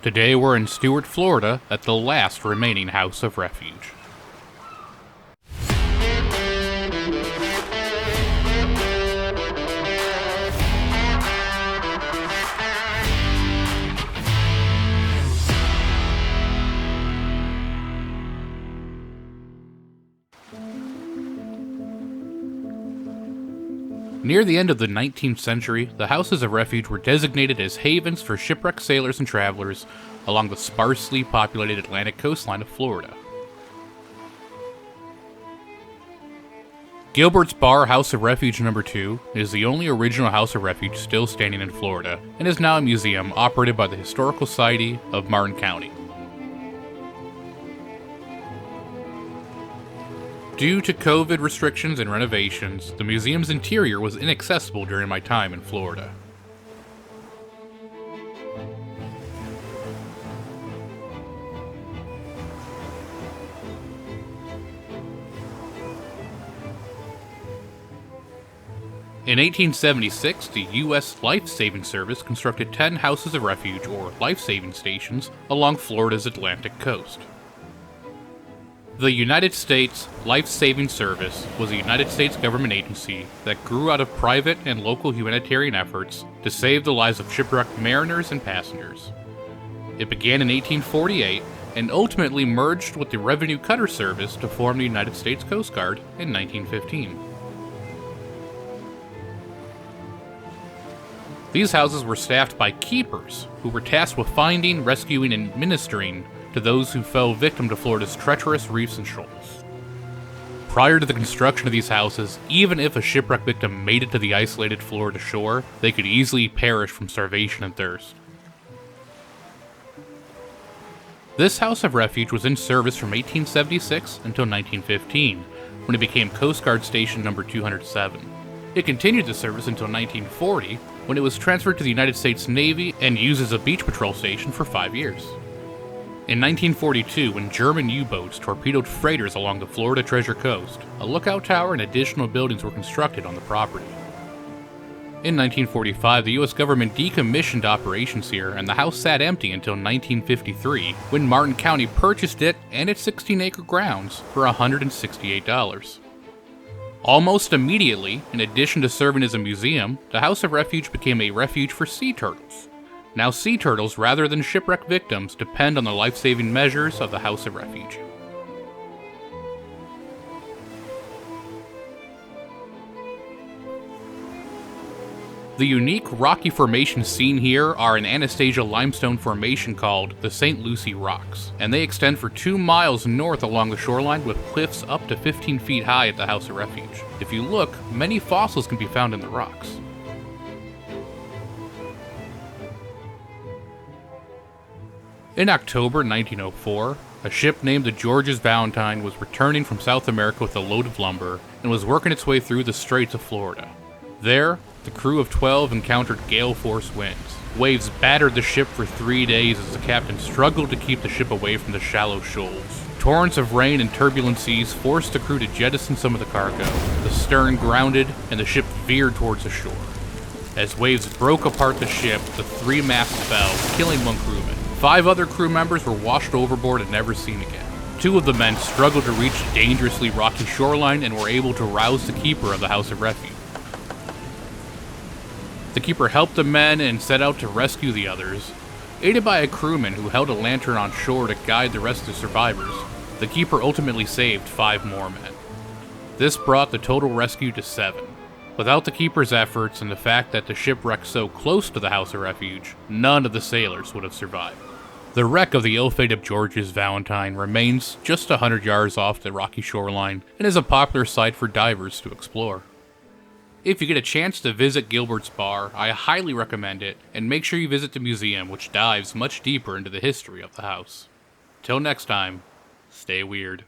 Today we're in Stuart, Florida, at the last remaining House of Refuge. Near the end of the 19th century, the Houses of Refuge were designated as havens for shipwrecked sailors and travelers along the sparsely populated Atlantic coastline of Florida. Gilbert's Bar House of Refuge No. 2 is the only original House of Refuge still standing in Florida, and is now a museum operated by the Historical Society of Martin County. Due to COVID restrictions and renovations, the museum's interior was inaccessible during my time in Florida. In 1876, the U.S. Life-Saving Service constructed 10 houses of refuge, or life-saving stations, along Florida's Atlantic coast. The United States Life-Saving Service was a United States government agency that grew out of private and local humanitarian efforts to save the lives of shipwrecked mariners and passengers. It began in 1848 and ultimately merged with the Revenue Cutter Service to form the United States Coast Guard in 1915. These houses were staffed by keepers who were tasked with finding, rescuing, and administering to those who fell victim to Florida's treacherous reefs and shoals. Prior to the construction of these houses, even if a shipwreck victim made it to the isolated Florida shore, they could easily perish from starvation and thirst. This House of Refuge was in service from 1876 until 1915, when it became Coast Guard Station No. 207. It continued the service until 1940, when it was transferred to the United States Navy and used as a beach patrol station for 5 years. In 1942, when German U-boats torpedoed freighters along the Florida Treasure Coast, a lookout tower and additional buildings were constructed on the property. In 1945, the U.S. government decommissioned operations here, and the house sat empty until 1953, when Martin County purchased it and its 16-acre grounds for $168. Almost immediately, in addition to serving as a museum, the House of Refuge became a refuge for sea turtles. Now sea turtles, rather than shipwreck victims, depend on the life-saving measures of the House of Refuge. The unique rocky formations seen here are an Anastasia limestone formation called the St. Lucie Rocks, and they extend for 2 miles north along the shoreline with cliffs up to 15 feet high at the House of Refuge. If you look, many fossils can be found in the rocks. In October 1904, a ship named the George's Valentine was returning from South America with a load of lumber and was working its way through the Straits of Florida. There, the crew of 12 encountered gale-force winds. Waves battered the ship for 3 days as the captain struggled to keep the ship away from the shallow shoals. Torrents of rain and turbulent seas forced the crew to jettison some of the cargo. The stern grounded, and the ship veered towards the shore. As waves broke apart the ship, the 3 masts fell, killing 1 crewman. 5 other crew members were washed overboard and never seen again. 2 of the men struggled to reach the dangerously rocky shoreline and were able to rouse the keeper of the House of Refuge. The keeper helped the men and set out to rescue the others. Aided by a crewman who held a lantern on shore to guide the rest of the survivors, the keeper ultimately saved 5 more men. This brought the total rescue to 7. Without the keeper's efforts and the fact that the ship wrecked so close to the House of Refuge, none of the sailors would have survived. The wreck of the ill-fated George's Valentine remains just 100 yards off the rocky shoreline and is a popular site for divers to explore. If you get a chance to visit Gilbert's Bar, I highly recommend it, and make sure you visit the museum, which dives much deeper into the history of the house. Till next time, stay weird.